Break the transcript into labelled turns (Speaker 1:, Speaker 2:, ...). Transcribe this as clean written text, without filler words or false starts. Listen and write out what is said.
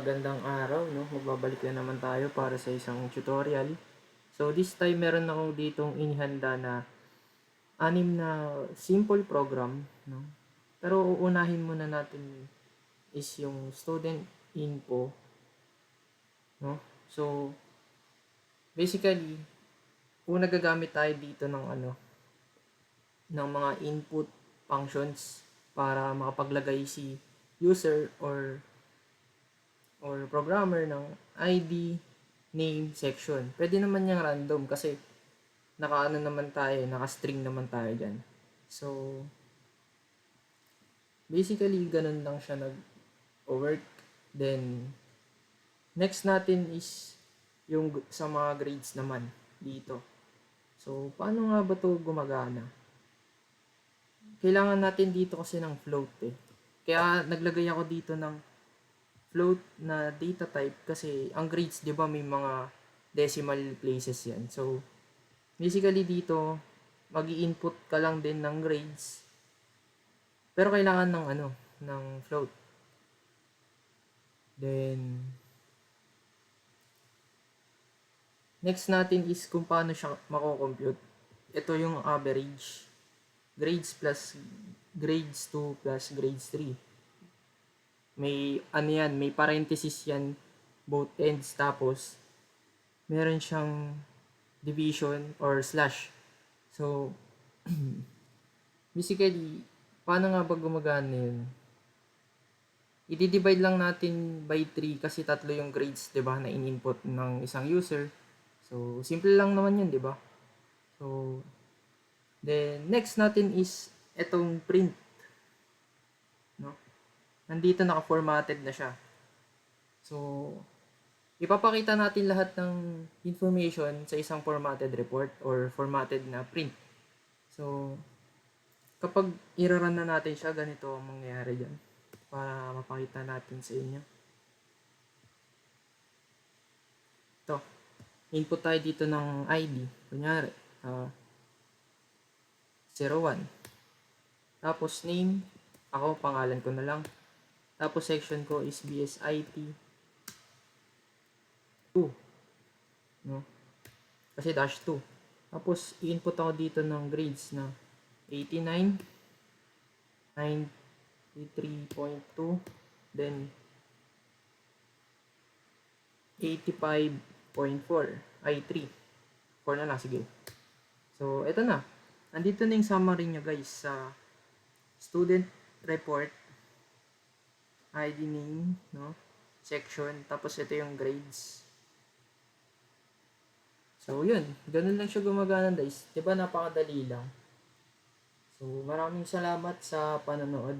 Speaker 1: Magandang araw, no? Magbabalik na naman tayo para sa isang tutorial. So this time meron ako ditong inihanda na anim na simple program, no? Pero uunahin muna natin is yung student info, no? So basically, una gagamit tayo dito ng ng mga input functions para makapaglagay si user or programmer ng ID, name, section. Pwede naman yung random kasi naka-ano naman tayo, naka-string naman tayo dyan. So, basically, ganun lang siya nag-work. Then, next natin is yung sa mga grades naman dito. So, paano nga ba to gumagana? Kailangan natin dito kasi ng float eh. Kaya naglagay ako dito ng float na data type kasi ang grades, 'di ba, may mga decimal places 'yan. So basically dito magi-input ka lang din ng grades. Pero kailangan ng ng float. Then next natin is kung paano siya mako-compute. Ito yung average. Grades plus grades 2 plus grades 3. May yan, may parenthesis yan both ends, tapos meron siyang division or slash. So basically, paano nga ba gumagana yun? I-divide lang natin by 3 kasi tatlo yung grades, 'di ba, na in-input ng isang user. So simple lang naman yun, 'di ba? So then next natin is etong print, no? Nandito naka-formatted na siya. So ipapakita natin lahat ng information sa isang formatted report or formatted na print. So kapag i-run na natin siya, ganito ang mangyayari dyan para mapakita natin sa inyo. Ito, input tayo dito ng ID. Kunyari, 01. Tapos name, ako, pangalan ko na lang. Tapos section ko is BSIT 2. No? Kasi dash 2. Tapos i-input ako dito ng grades na 89, 93.2, then 85.4, ay 3. 4 na lang, sige. So, eto na. Andito na yung summary nyo guys sa student report, ID name, no? Section, tapos ito yung grades. So, yun. Ganun lang siya gumagana guys. Diba napakadali lang. So, maraming salamat sa panonood.